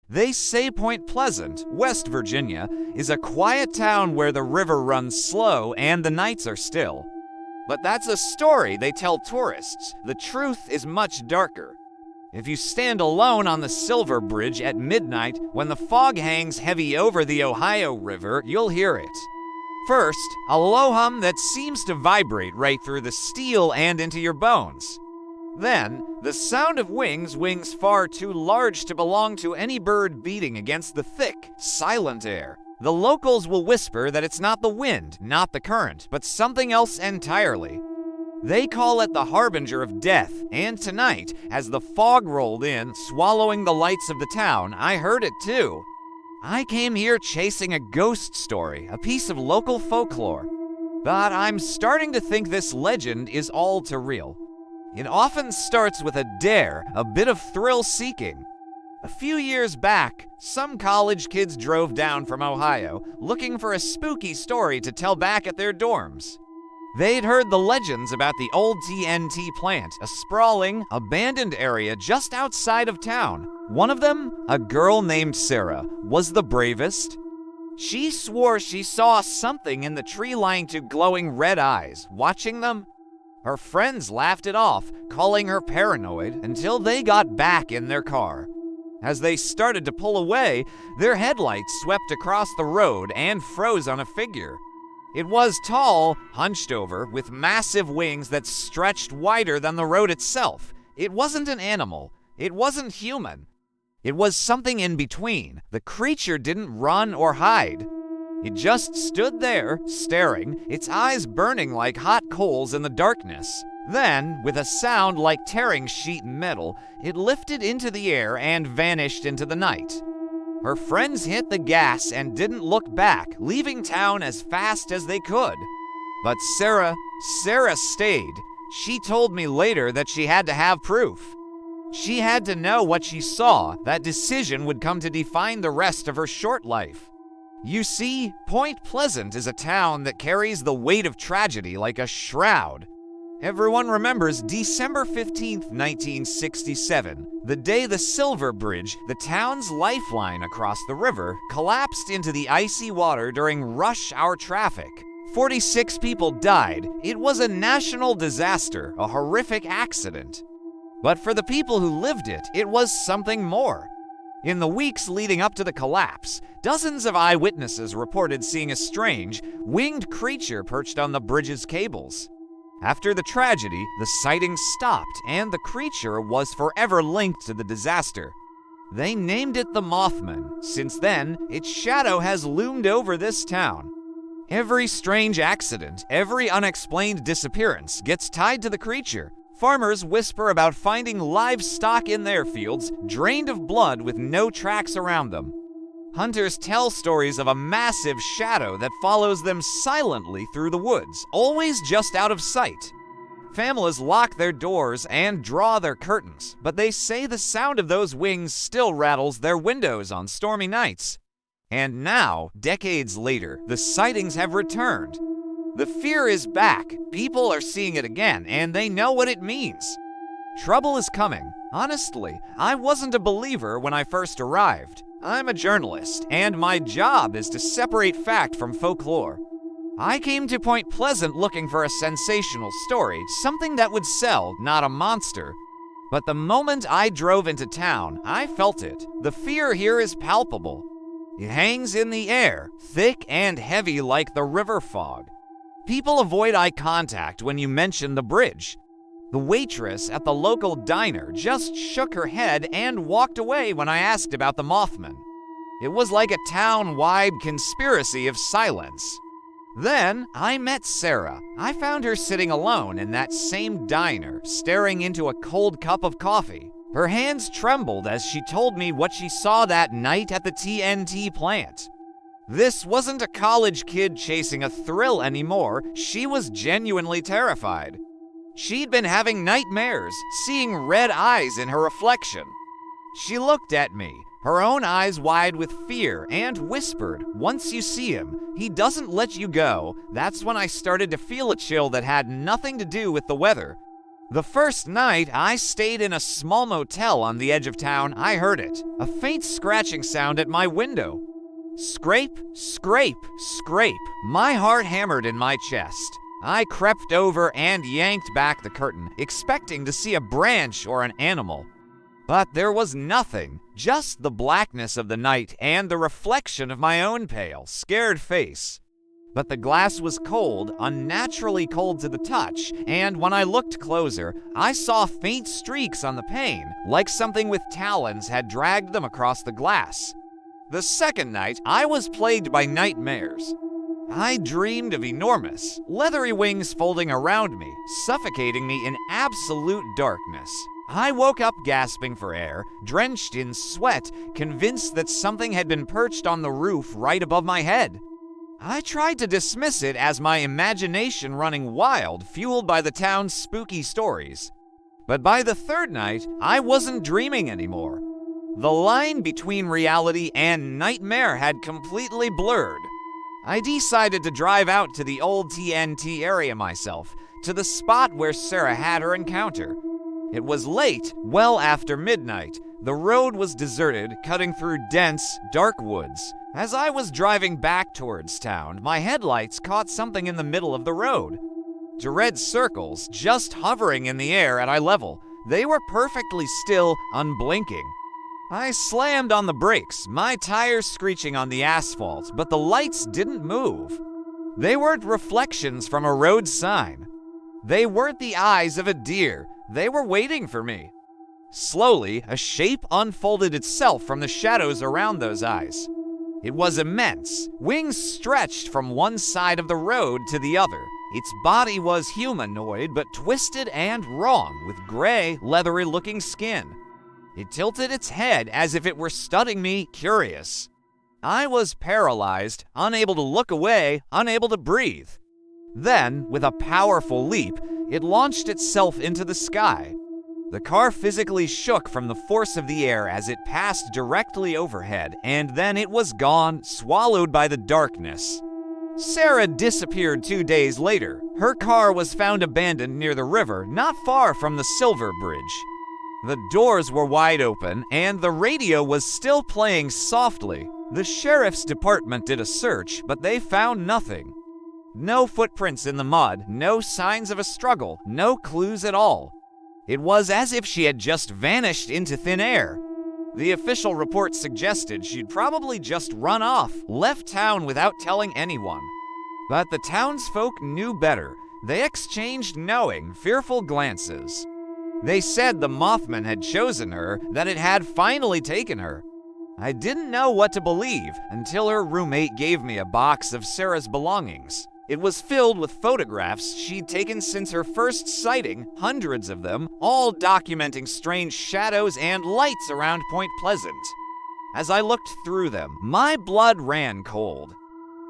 They say Point Pleasant, West Virginia, is a quiet town where the river runs slow and the nights are still. But that's a story they tell tourists. The truth is much darker. If you stand alone on the Silver Bridge at midnight when the fog hangs heavy over the Ohio River, you'll hear it. First, a low hum that seems to vibrate right through the steel and into your bones. Then, the sound of wings far too large to belong to any bird beating against the thick, silent air. The locals will whisper that it's not the wind, not the current, but something else entirely. They call it the Harbinger of death, and tonight, as the fog rolled in, swallowing the lights of the town, I heard it too. I came here chasing a ghost story, a piece of local folklore. But I'm starting to think this legend is all too real. It often starts with a dare, a bit of thrill-seeking. A few years back, some college kids drove down from Ohio looking for a spooky story to tell back at their dorms. They'd heard the legends about the old TNT plant, a sprawling, abandoned area just outside of town. One of them, a girl named Sarah, was the bravest. She swore she saw something in the tree line to glowing red eyes. Watching them, her friends laughed it off, calling her paranoid, until they got back in their car. As they started to pull away, their headlights swept across the road and froze on a figure. It was tall, hunched over, with massive wings that stretched wider than the road itself. It wasn't an animal. It wasn't human. It was something in between. The creature didn't run or hide. It just stood there, staring, its eyes burning like hot coals in the darkness. Then, with a sound like tearing sheet metal, it lifted into the air and vanished into the night. Her friends hit the gas and didn't look back, leaving town as fast as they could. But Sarah stayed. She told me later that she had to have proof. She had to know what she saw. That decision would come to define the rest of her short life. You see, Point Pleasant is a town that carries the weight of tragedy like a shroud. Everyone remembers December 15th, 1967, the day the Silver Bridge, the town's lifeline across the river, collapsed into the icy water during rush hour traffic. 46 people died. It was a national disaster, a horrific accident. But for the people who lived it, it was something more. In the weeks leading up to the collapse, dozens of eyewitnesses reported seeing a strange, winged creature perched on the bridge's cables. After the tragedy, the sightings stopped, and the creature was forever linked to the disaster. They named it the Mothman. Since then, its shadow has loomed over this town. Every strange accident, every unexplained disappearance gets tied to the creature. Farmers whisper about finding livestock in their fields, drained of blood with no tracks around them. Hunters tell stories of a massive shadow that follows them silently through the woods, always just out of sight. Families lock their doors and draw their curtains, but they say the sound of those wings still rattles their windows on stormy nights. And now, decades later, the sightings have returned. The fear is back. People are seeing it again, and they know what it means. Trouble is coming. Honestly, I wasn't a believer when I first arrived. I'm a journalist, and my job is to separate fact from folklore. I came to Point Pleasant looking for a sensational story, something that would sell, not a monster. But the moment I drove into town, I felt it. The fear here is palpable. It hangs in the air, thick and heavy like the river fog. People avoid eye contact when you mention the bridge. The waitress at the local diner just shook her head and walked away when I asked about the Mothman. It was like a town-wide conspiracy of silence. Then I met Sarah. I found her sitting alone in that same diner, staring into a cold cup of coffee. Her hands trembled as she told me what she saw that night at the TNT plant. This wasn't a college kid chasing a thrill anymore. She was genuinely terrified. She'd been having nightmares, seeing red eyes in her reflection. She looked at me, her own eyes wide with fear, and whispered, "Once you see him, he doesn't let you go." That's when I started to feel a chill that had nothing to do with the weather. The first night I stayed in a small motel on the edge of town, I heard it, a faint scratching sound at my window. Scrape, scrape, scrape. My heart hammered in my chest. I crept over and yanked back the curtain, expecting to see a branch or an animal. But there was nothing, just the blackness of the night and the reflection of my own pale, scared face. But the glass was cold, unnaturally cold to the touch, and when I looked closer, I saw faint streaks on the pane, like something with talons had dragged them across the glass. The second night, I was plagued by nightmares. I dreamed of enormous, leathery wings folding around me, suffocating me in absolute darkness. I woke up gasping for air, drenched in sweat, convinced that something had been perched on the roof right above my head. I tried to dismiss it as my imagination running wild, fueled by the town's spooky stories. But by the third night, I wasn't dreaming anymore. The line between reality and nightmare had completely blurred. I decided to drive out to the old TNT area myself, to the spot where Sarah had her encounter. It was late, well after midnight. The road was deserted, cutting through dense, dark woods. As I was driving back towards town, my headlights caught something in the middle of the road. Two red circles, just hovering in the air at eye level. They were perfectly still, unblinking. I slammed on the brakes, my tires screeching on the asphalt, but the lights didn't move. They weren't reflections from a road sign. They weren't the eyes of a deer. They were waiting for me. Slowly, a shape unfolded itself from the shadows around those eyes. It was immense, wings stretched from one side of the road to the other. Its body was humanoid, but twisted and wrong, with gray, leathery-looking skin. It tilted its head as if it were studying me, curious. I was paralyzed, unable to look away, unable to breathe. Then, with a powerful leap, it launched itself into the sky. The car physically shook from the force of the air as it passed directly overhead, and then it was gone, swallowed by the darkness. Sarah disappeared 2 days later. Her car was found abandoned near the river, not far from the Silver Bridge. The doors were wide open, and the radio was still playing softly. The sheriff's department did a search, but they found nothing. No footprints in the mud, no signs of a struggle, no clues at all. It was as if she had just vanished into thin air. The official report suggested she'd probably just run off, left town without telling anyone. But the townsfolk knew better. They exchanged knowing, fearful glances. They said the Mothman had chosen her, that it had finally taken her. I didn't know what to believe until her roommate gave me a box of Sarah's belongings. It was filled with photographs she'd taken since her first sighting, hundreds of them, all documenting strange shadows and lights around Point Pleasant. As I looked through them, my blood ran cold.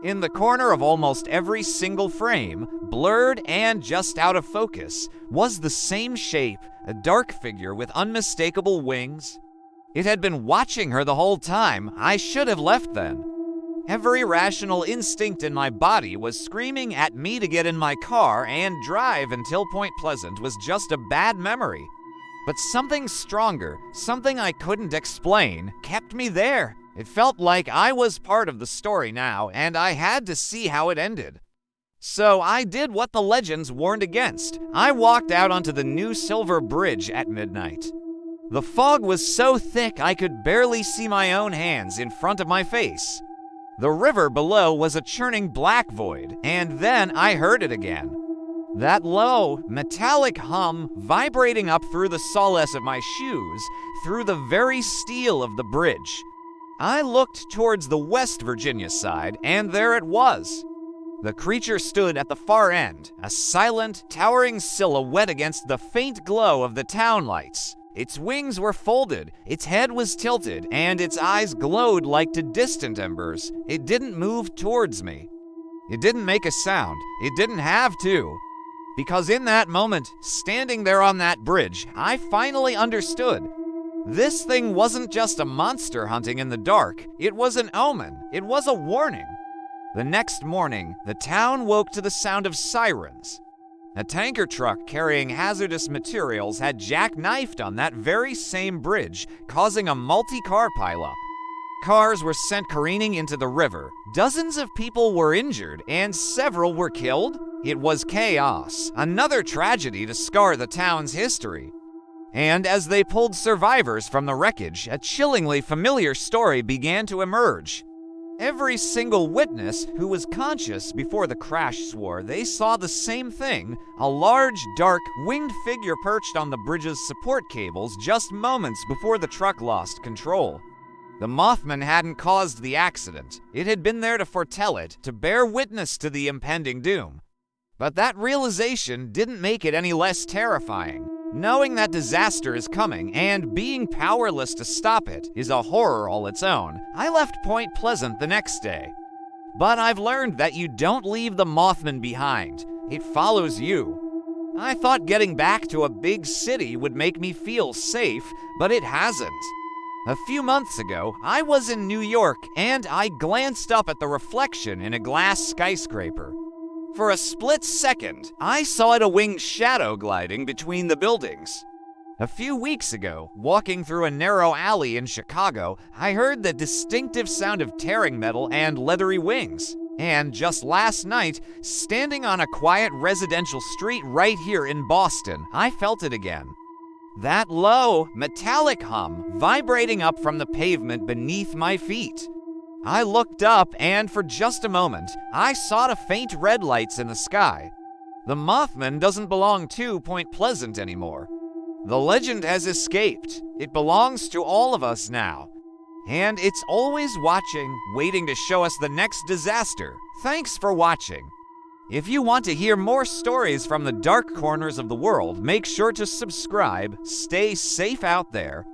In the corner of almost every single frame, blurred and just out of focus, was the same shape, a dark figure with unmistakable wings. It had been watching her the whole time. I should have left then. Every rational instinct in my body was screaming at me to get in my car and drive until Point Pleasant was just a bad memory. But something stronger, something I couldn't explain, kept me there. It felt like I was part of the story now, and I had to see how it ended. So I did what the legends warned against. I walked out onto the new Silver Bridge at midnight. The fog was so thick I could barely see my own hands in front of my face. The river below was a churning black void, and then I heard it again. That low, metallic hum vibrating up through the solace of my shoes, through the very steel of the bridge. I looked towards the West Virginia side, and there it was. The creature stood at the far end, a silent, towering silhouette against the faint glow of the town lights. Its wings were folded, its head was tilted, and its eyes glowed like to distant embers. It didn't move towards me. It didn't make a sound. It didn't have to. Because in that moment, standing there on that bridge, I finally understood. This thing wasn't just a monster hunting in the dark. It was an omen. It was a warning. The next morning, the town woke to the sound of sirens. A tanker truck carrying hazardous materials had jackknifed on that very same bridge, causing a multi-car pileup. Cars were sent careening into the river, dozens of people were injured, and several were killed. It was chaos, another tragedy to scar the town's history. And as they pulled survivors from the wreckage, a chillingly familiar story began to emerge. Every single witness who was conscious before the crash swore they saw the same thing, a large, dark, winged figure perched on the bridge's support cables just moments before the truck lost control. The Mothman hadn't caused the accident. It had been there to foretell it, to bear witness to the impending doom. But that realization didn't make it any less terrifying. Knowing that disaster is coming and being powerless to stop it is a horror all its own. I left Point Pleasant the next day. But I've learned that you don't leave the Mothman behind. It follows you. I thought getting back to a big city would make me feel safe, but it hasn't. A few months ago, I was in New York and I glanced up at the reflection in a glass skyscraper. For a split second, I saw a winged shadow gliding between the buildings. A few weeks ago, walking through a narrow alley in Chicago, I heard the distinctive sound of tearing metal and leathery wings. And just last night, standing on a quiet residential street right here in Boston, I felt it again. That low, metallic hum vibrating up from the pavement beneath my feet. I looked up, and for just a moment, I saw the faint red lights in the sky. The Mothman doesn't belong to Point Pleasant anymore. The legend has escaped. It belongs to all of us now. And it's always watching, waiting to show us the next disaster. Thanks for watching. If you want to hear more stories from the dark corners of the world, make sure to subscribe. Stay safe out there.